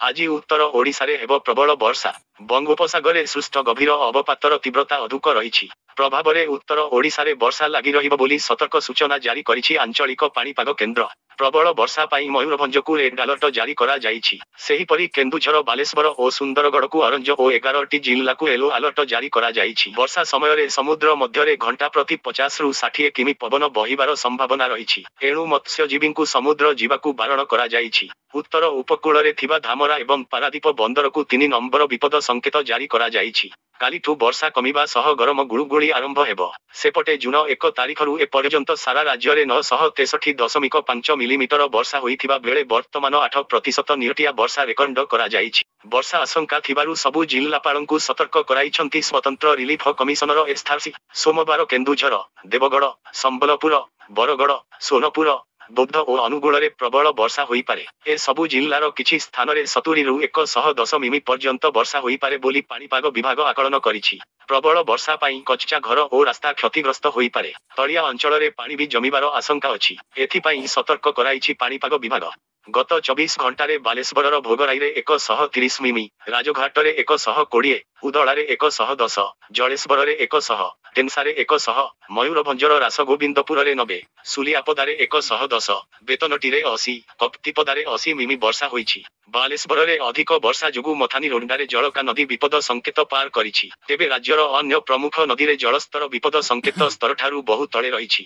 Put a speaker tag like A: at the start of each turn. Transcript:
A: ଆଜି ଉତ୍ତର ଓଡ଼ିଶାରେ ହେବ ପ୍ରବଳ ବର୍ଷା। ବଙ୍ଗୋପସାଗରରେ ସୃଷ୍ଟ ଗଭୀର ଅବପାତର ତୀବ୍ରତା ଅଧିକ ରହିଛି। ପ୍ରଭାବରେ ଉତ୍ତର ଓଡ଼ିଶାରେ ବର୍ଷା ଲାଗି ରହିବ ବୋଲି ସତର୍କ ସୂଚନା ଜାରି କରିଛି ଆଞ୍ଚଳିକ ପାଣିପାଗ କେନ୍ଦ୍ର। ପ୍ରବଳ ବର୍ଷା ପାଇଁ ମୟୂରଭଞ୍ଜକୁ ରେଡ୍ ଆଲର୍ଟ ଜାରି କରାଯାଇଛି। ସେହିପରି କେନ୍ଦୁଝର, ବାଲେଶ୍ୱର ଓ ସୁନ୍ଦରଗଡ଼କୁ ଅରେଞ୍ଜ ଓ 11ଟି ଜିଲ୍ଲାକୁ ୟେଲୋ ଆଲର୍ଟ ଜାରି କରାଯାଇଛି। ବର୍ଷା ସମୟରେ ସମୁଦ୍ର ମଧ୍ୟରେ ଘଣ୍ଟା ପ୍ରତି 50ରୁ 60 କିମି ପବନ ବହିବାର ସମ୍ଭାବନା ରହିଛି। ଏଣୁ ମତ୍ସ୍ୟଜୀବୀଙ୍କୁ ସମୁଦ୍ର ଯିବାକୁ ବାରଣ କରାଯାଇଛି। ଉତ୍ତର ଉପକୂଳରେ ଥିବା ଧାମରା ଏବଂ ପାରାଦୀପ ବନ୍ଦରକୁ 3 ନମ୍ବର ବିପଦ ସଂକେତ ଜାରି କରାଯାଇଛି। କାଲିଠୁ ବର୍ଷା କମିବା ସହ ଗରମ ଗୁଳୁଗୁଳି ଆରମ୍ଭ ହେବ। ସେପଟେ ଜୁନ 1 ତାରିଖରୁ ଏପର୍ଯ୍ୟନ୍ତ ସାରା ରାଜ୍ୟରେ 963.5 ମିଲିମିଟର ବର୍ଷା ହୋଇଥିବା ବେଳେ ବର୍ତ୍ତମାନ 8% ନିଅଣ୍ଟିଆ ବର୍ଷା ରେକର୍ଡ କରାଯାଇଛି। ବର୍ଷା ଆଶଙ୍କା ଥିବାରୁ ସବୁ ଜିଲ୍ଲାପାଳଙ୍କୁ ସତର୍କ କରାଇଛନ୍ତି ସ୍ୱତନ୍ତ୍ର ରିଲିଫ କମିଶନର ଏସ୍ଆର୍ସି। ସୋମବାର କେନ୍ଦୁଝର, ଦେବଗଡ଼, ସମ୍ବଲପୁର, ବରଗଡ଼, ସୋନପୁର, ବୌଦ୍ଧ ଓ ଅନୁଗୁଳରେ ପ୍ରବଳ ବର୍ଷା ହୋଇପାରେ। ଏସବୁ ଜିଲ୍ଲାର କିଛି ସ୍ଥାନରେ 70ରୁ 110 ମିମି ପର୍ଯ୍ୟନ୍ତ ବର୍ଷା ହୋଇପାରେ ବୋଲି ପାଣିପାଗ ବିଭାଗ ଆକଳନ କରିଛି। ପ୍ରବଳ ବର୍ଷା ପାଇଁ କଚ୍ଚା ଘର ଓ ରାସ୍ତା କ୍ଷତିଗ୍ରସ୍ତ ହୋଇପାରେ। ତଳିଆ ଅଞ୍ଚଳରେ ପାଣି ବି ଜମିବାର ଆଶଙ୍କା ଅଛି। ଏଥିପାଇଁ ସତର୍କ କରାଇଛି ପାଣିପାଗ ବିଭାଗ। ଗତ 24 ଘଣ୍ଟାରେ ବାଲେଶ୍ୱରର ଭୋଗରାଇରେ 130 ମିମି, ରାଜଘାଟରେ 120, ଉଦଳାରେ 110, ଜଳେଶ୍ୱରରେ 100, ଢେମ୍ସାରେ 100, ମୟୂରଭଞ୍ଜର ରାସଗୋବିନ୍ଦପୁରରେ 90, ସୁଲିଆପଦାରେ 110, ବେତନଟିରେ 80, କପ୍ତିପଦାରେ 80 ମିମି ବର୍ଷା ହୋଇଛି। ବାଲେଶ୍ୱରରେ ଅଧିକ ବର୍ଷା ଯୋଗୁଁ ମଥାନୀ ରୋଣ୍ଡାରେ ଜଳକା ନଦୀ ବିପଦ ସଂକେତ ପାର କରିଛି। ତେବେ ରାଜ୍ୟର ଅନ୍ୟ ପ୍ରମୁଖ ନଦୀରେ ଜଳସ୍ତର ବିପଦ ସଂକେତ ସ୍ତରଠାରୁ ବହୁ ତଳେ ରହିଛି।